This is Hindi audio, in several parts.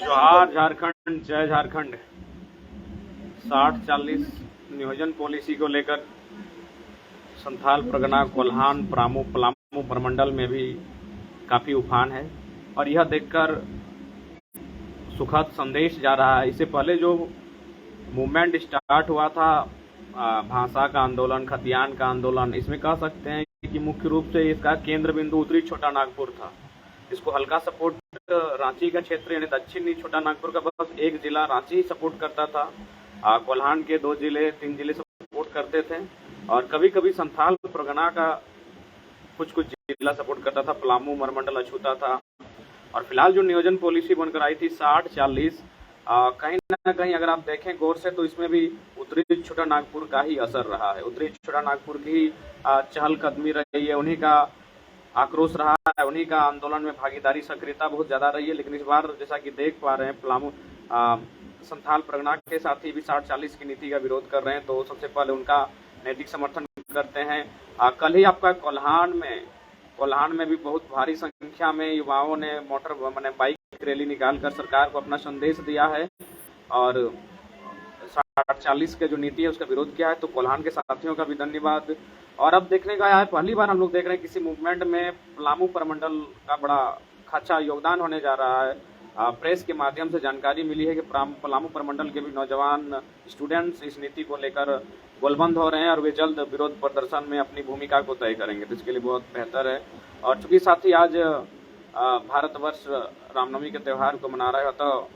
जोहार झारखंड, जय झारखंड। 60-40 नियोजन पॉलिसी को लेकर संथाल परगना, कोल्हान, पलामू प्रमंडल में भी काफ़ी उफान है और यह देखकर सुखद संदेश जा रहा है। इससे पहले जो मूवमेंट स्टार्ट हुआ था, भाषा का आंदोलन, खतियान का आंदोलन, इसमें कह सकते हैं कि मुख्य रूप से इसका केंद्र बिंदु उत्तरी छोटा नागपुर था। इसको हल्का सपोर्ट रांची का क्षेत्र यानी दक्षिणी छोटा नागपुर का बस एक जिला रांची ही सपोर्ट करता था। कोल्हान के 2 जिले 3 जिले सपोर्ट करते थे और कभी कभी संथाल परगना का कुछ जिला सपोर्ट करता था, पलामू मरमंडल अछूता था। और फिलहाल जो नियोजन पॉलिसी बनकर आई थी 60-40, कहीं ना कहीं अगर आप देखें गौर से तो इसमें भी उत्तरी छोटा नागपुर का ही असर रहा है। उत्तरी छोटा नागपुर की ही चहलकदमी रही है, उन्हीं का आक्रोश रहा है, उन्हीं का आंदोलन में भागीदारी सक्रियता बहुत ज्यादा रही है। लेकिन इस बार जैसा कि देख पा रहे हैं, पलामू संथाल परगना के साथी भी 60-40 की नीति का विरोध कर रहे हैं, तो सबसे पहले उनका नैतिक समर्थन करते हैं। कल ही आपका कोल्हान में भी बहुत भारी संख्या में युवाओं ने बाइक रैली निकालकर सरकार को अपना संदेश दिया है और 60-40 के जो नीति है उसका विरोध किया है। तो कोल्हान के साथियों का भी धन्यवाद। और अब देखने का है, पहली बार हम लोग देख रहे हैं किसी मूवमेंट में पलामू प्रमंडल का बड़ा अच्छा योगदान होने जा रहा है। प्रेस के माध्यम से जानकारी मिली है कि पलामू प्रमंडल के भी नौजवान स्टूडेंट्स इस नीति को लेकर गोलबंद हो रहे हैं और वे जल्द विरोध प्रदर्शन में अपनी भूमिका को तय करेंगे, तो इसके लिए बहुत बेहतर है। और चूंकि साथ ही आज भारतवर्ष रामनवमी के त्यौहार को मना रहा है, तो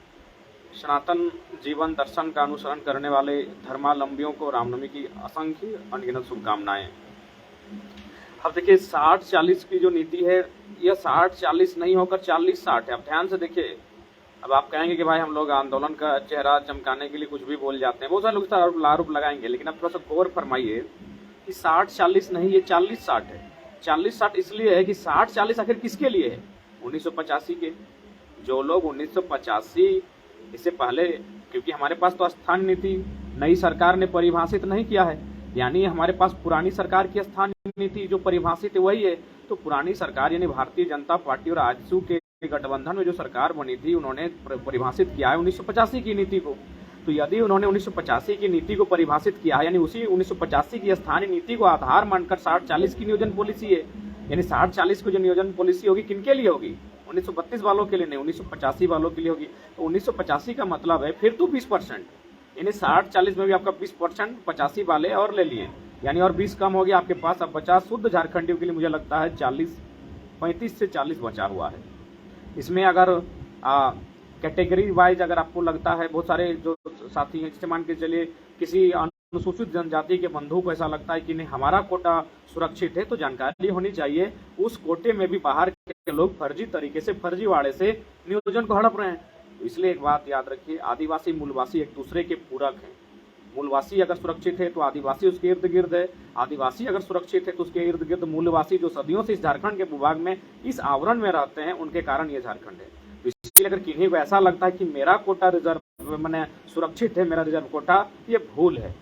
सनातन जीवन दर्शन का अनुसरण करने वाले धर्मावलंबियों को रामनवमी की असंख्य अनगिनत शुभकामनाएं। अब देखिए 60-40 की जो नीति है, यह 60-40 नहीं होकर 40-60 है। अब ध्यान से देखिए, अब आप कहेंगे कि भाई हम लोग आंदोलन का चेहरा चमकाने के लिए कुछ भी बोल जाते हैं, बहुत सारे लोग आरोप लगाएंगे, लेकिन अब थोड़ा सा गौर फरमाइए कि 60-40 नहीं, ये 40-60 है। 40-60 इसलिए है कि 60-40 आखिर किसके लिए है? 1985 के जो लोग 1985 इससे पहले, क्योंकि हमारे पास तो स्थानीय नीति नई सरकार ने परिभाषित नहीं किया है, यानी हमारे पास पुरानी सरकार की स्थानीय नीति जो परिभाषित है वही है। तो पुरानी सरकार यानी भारतीय जनता पार्टी और आजसू के गठबंधन में जो सरकार बनी थी, उन्होंने परिभाषित किया है 1985 की नीति को। तो यदि उन्होंने 1985 की नीति को परिभाषित किया है, यानी उसी 1985 की स्थानीय नीति को आधार मानकर 60-40 की नियोजन पॉलिसी है, यानी 60-40 की जो नियोजन पॉलिसी होगी किनके लिए होगी? 1932 वालों के लिए नहीं, 1985 वालों के लिए होगी। तो 1985 का मतलब है फिर तो 20%, यानी 60-40 में भी आपका 20% 85 वाले और ले लिए, यानी और 20 कम हो गया आपके पास। अब बचा शुद्ध झारखंडियों के लिए मुझे लगता है 35 से 40 बचा हुआ है। इसमें अगर कैटेगरी वाइज अगर आपको लगता है, बहुत सारे जो साथी हैं, जैसे मान के चलिए किसी अनुसूचित जनजाति के बंधु को ऐसा लगता है कि नहीं हमारा कोटा सुरक्षित है, तो जानकारी होनी चाहिए उस कोटे में भी बाहर के लोग फर्जी तरीके से, फर्जीवाड़े से नियोजन को हड़प रहे हैं। तो इसलिए एक बात याद रखिए, आदिवासी मूलवासी एक दूसरे के पूरक हैं। मूलवासी अगर सुरक्षित है तो आदिवासी उसके इर्द गिर्द है, आदिवासी अगर सुरक्षित है तो उसके इर्द गिर्द मूलवासी जो सदियों से इस झारखंड के भूभाग में इस आवरण में रहते हैं, उनके कारण ये झारखंड है। तो इसलिए अगर किन्हीं को ऐसा लगता है कि मेरा कोटा रिजर्व मैंने सुरक्षित है, मेरा रिजर्व कोटा, ये भूल है।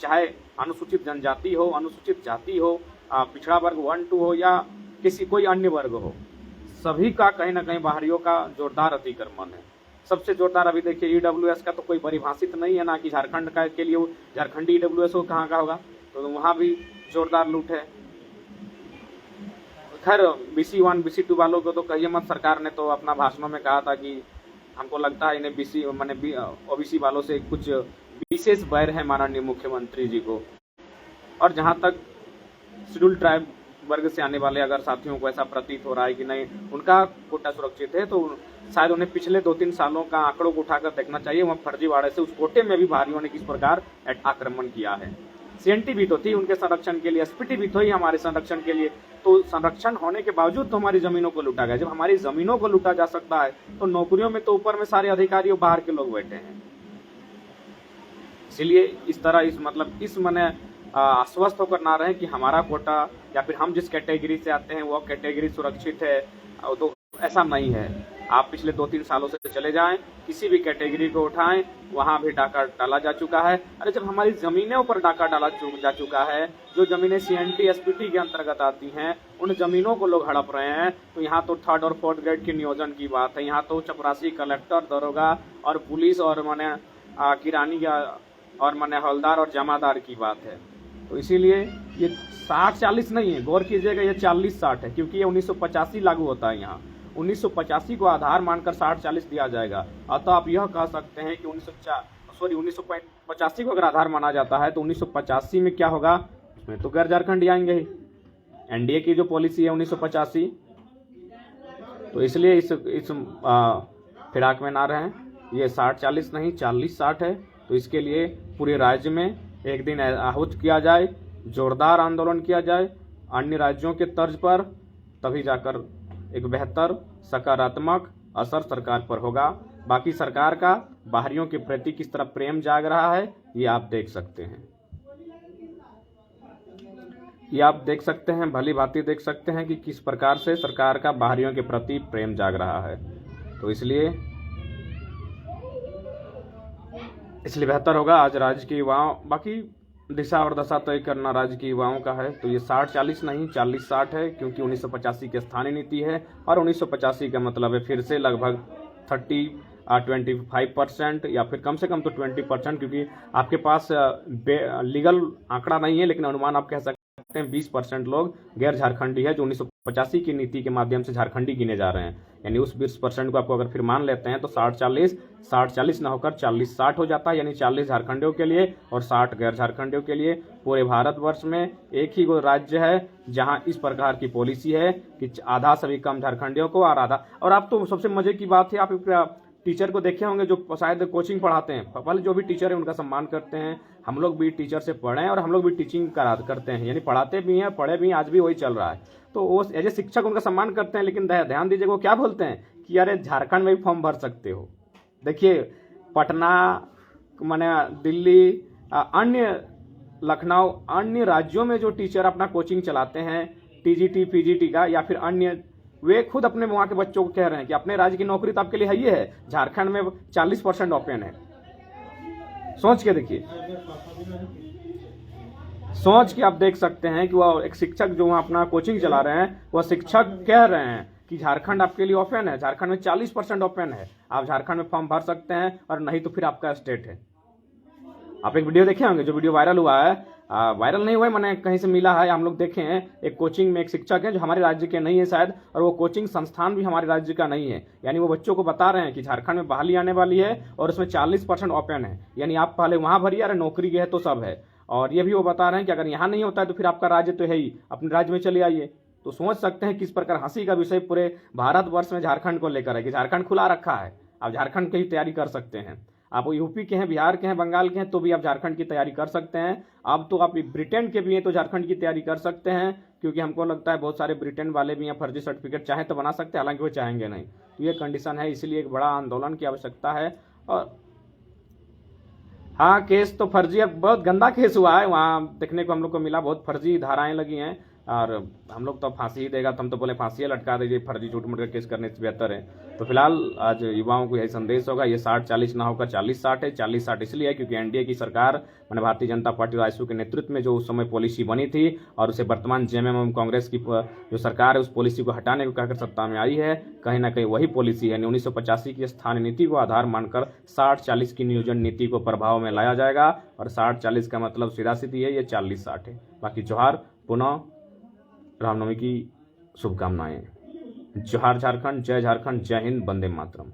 चाहे अनुसूचित जनजाति हो, अनुसूचित जाति हो, पिछड़ा वर्ग 1-2 हो या किसी कोई अन्य वर्ग हो, सभी का कहीं ना कहीं बाहरियों का जोरदार अतिक्रमण है। सबसे जोरदार अभी देखिए EWS का तो कोई परिभाषित नहीं है ना, कि झारखंड का के लिए झारखंडी EWS हो कहाँ का होगा, तो वहाँ भी जोरदार लूट है। खैर BC1 BC2 वालों को तो कहिए मत, सरकार ने तो अपना भाषणों में कहा था कि हमको लगता है इन्हें OBC वालों से कुछ विशेष बैर है माननीय मुख्यमंत्री जी को। और जहाँ तक शेड्यूल ट्राइब वर्ग से आने वाले अगर साथियों को ऐसा प्रतीत हो रहा है कि नहीं उनका कोटा सुरक्षित है, तो शायद उन्हें पिछले 2-3 सालों का आंकड़ों को उठाकर देखना चाहिए। वहाँ फर्जीवाड़े से उस कोटे में भी भारियों ने किस प्रकार आक्रमण किया है। CNT भी तो थी उनके संरक्षण के लिए, SPT भी तो ही हमारे संरक्षण के लिए। तो संरक्षण होने के बावजूद तो हमारी जमीनों को लूटा गया। जब हमारी जमीनों को लूटा जा सकता है तो नौकरियों में तो ऊपर में सारे अधिकारी बाहर के लोग बैठे हैं। इसीलिए इस तरह इस आश्वस्त होकर ना रहे कि हमारा कोटा या फिर हम जिस कैटेगरी से आते हैं वो कैटेगरी सुरक्षित है, तो ऐसा नहीं है। आप पिछले 2-3 सालों से चले जाएं, किसी भी कैटेगरी को उठाएं, वहां भी डाका डाला जा चुका है। अरे जब हमारी जमीनों पर डाका डाला जा चुका है, जो जमीनें सीएनटी एसपीटी के अंतर्गत आती हैं, उन जमीनों को लोग हड़प रहे हैं, तो यहाँ तो 3rd और 4th ग्रेड के नियोजन की बात है। यहाँ तो चपरासी, कलेक्टर, दरोगा और पुलिस और माने किरानी का और माने हवलदार और जमादार की बात है। तो इसीलिए ये 60-40 नहीं है, गौर कीजिएगा, ये 40-60 है, क्योंकि ये 1985 लागू होता है यहाँ। 1985 को आधार मानकर 60-40 दिया जाएगा। अतः आप यह कह सकते हैं कि 1985 को अगर आधार माना जाता है तो 1985 में क्या होगा, उसमें तो गैर झारखंडी आएंगे ही। एनडीए की जो पॉलिसी है 1985, तो इसलिए इस फिराक में ना रहें। ये 60-40 नहीं, 40-60 है। तो इसके लिए पूरे राज्य में एक दिन आहूत किया जाए, जोरदार आंदोलन किया जाए अन्य राज्यों के तर्ज पर, तभी जाकर एक बेहतर सकारात्मक असर सरकार पर होगा। बाकी सरकार का बाहरियों के प्रति किस तरह प्रेम जाग रहा है, ये आप देख सकते हैं। ये आप देख सकते हैं, भली भांति देख सकते हैं कि किस प्रकार से सरकार का बाहरियों के प्रति प्रेम जाग रहा है। तो इसलिए बेहतर होगा आज राज्य के युवाओं, बाकी दिशा और दशा तय करना राज्य के युवाओं का है। तो ये 60-40 नहीं, 40-60 है, क्योंकि 1985 की स्थानीय नीति है। और 1985 का मतलब है फिर से लगभग 25% या फिर कम से कम तो 20%, क्योंकि आपके पास लीगल आंकड़ा नहीं है, लेकिन अनुमान आप कह सकते हैं 20% लोग गैर झारखंडी है, जो 1985 की नीति के माध्यम से झारखंडी गिने जा रहे हैं। यानी उस 20% को आपको अगर फिर मान लेते हैं तो 60-40 ना होकर 40-60 हो जाता है। यानी 40 झारखंडियों के लिए और 60 गैर झारखंडियों के लिए। पूरे भारतवर्ष में एक ही वो राज्य है जहां इस प्रकार की पॉलिसी है कि आधा सभी कम झारखंडियों को और आधा। और आप तो सबसे मजे की बात है, आप टीचर को देखे होंगे जो शायद कोचिंग पढ़ाते हैं, पहले जो भी टीचर है उनका सम्मान करते हैं। हम लोग भी टीचर से पढ़े हैं और हम लोग भी टीचिंग करते हैं, यानी पढ़ाते भी हैं, पढ़े भी हैं, आज भी वही चल रहा है। तो वो एज ए शिक्षक उनका सम्मान करते हैं, लेकिन ध्यान दीजिएगा वो क्या बोलते हैं कि अरे झारखंड में भी फॉर्म भर सकते हो। देखिए पटना माने दिल्ली, अन्य लखनऊ, अन्य राज्यों में जो टीचर अपना कोचिंग चलाते हैं टीजीटी पीजीटी का या फिर अन्य, वे खुद अपने वहां के बच्चों को कह रहे हैं कि अपने राज्य की नौकरी तो आपके लिए है, झारखंड में 40% ओपन है। सोच के देखिए, सोच के आप देख सकते हैं कि वह एक शिक्षक जो वहां अपना कोचिंग चला रहे हैं, वह शिक्षक कह रहे हैं कि झारखंड आपके लिए ओपन है, झारखंड में 40% ओपन है, आप झारखंड में फॉर्म भर सकते हैं, और नहीं तो फिर आपका स्टेट है। आप एक वीडियो देखे होंगे, जो वीडियो वायरल हुआ है, वायरल नहीं हुआ है, मैंने कहीं से मिला है, हम लोग देखे हैं। एक कोचिंग में एक शिक्षक है जो हमारे राज्य के नहीं है शायद, और वो कोचिंग संस्थान भी हमारे राज्य का नहीं है। यानी वो बच्चों को बता रहे हैं कि झारखंड में बहाली आने वाली है और उसमें 40% ओपन है, यानी आप पहले वहां भरिए, अरे नौकरी है तो सब है। और ये भी वो बता रहे हैं कि अगर यहाँ नहीं होता है तो फिर आपका राज्य तो है ही, अपने राज्य में चले आइए। तो सोच सकते हैं किस प्रकार हंसी का विषय पूरे भारतवर्ष में झारखंड को लेकर है कि झारखंड खुला रखा है, आप झारखंड की तैयारी कर सकते हैं। आप यूपी के हैं, बिहार के हैं, बंगाल के हैं, तो भी आप झारखंड की तैयारी कर सकते हैं। अब तो आप ब्रिटेन के भी हैं तो झारखंड की तैयारी कर सकते हैं, क्योंकि हमको लगता है बहुत सारे ब्रिटेन वाले भी हैं फर्जी सर्टिफिकेट चाहे तो बना सकते हैं, हालांकि वो चाहेंगे नहीं। तो ये कंडीशन है, इसलिए एक बड़ा आंदोलन की आवश्यकता है। और हाँ, केस तो फर्जी, अब बहुत गंदा केस हुआ है वहाँ, देखने को हम लोग को मिला, बहुत फर्जी धाराएं लगी हैं। और हम लोग तो फांसी ही देगा, तो हम तो बोले फांसी लटका दीजिए, फर्जी झूठ मूठ का केस करने से बेहतर है। तो फिलहाल आज युवाओं को यही संदेश होगा, ये 60-40 ना होकर 40-60 है। 40-60 इसलिए है क्योंकि एनडीए की सरकार मैंने भारतीय जनता पार्टी राजसू के नेतृत्व में जो उस समय पॉलिसी बनी थी, और उसे वर्तमान जेएमएम कांग्रेस की जो सरकार है उस पॉलिसी को हटाने को कहकर सत्ता में आई है। कहीं ना कहीं वही पॉलिसी है, 1985 की स्थानीय नीति को आधार मानकर 60-40 की नियोजन नीति को प्रभाव में लाया जाएगा। और 60-40 का मतलब सीधा सीधी है, ये 40-60 है। बाकी जोहार, पुनः रामनवमी की शुभकामनाएं। जोहार झारखंड, जय झारखंड, जय हिंद, वंदे मातरम।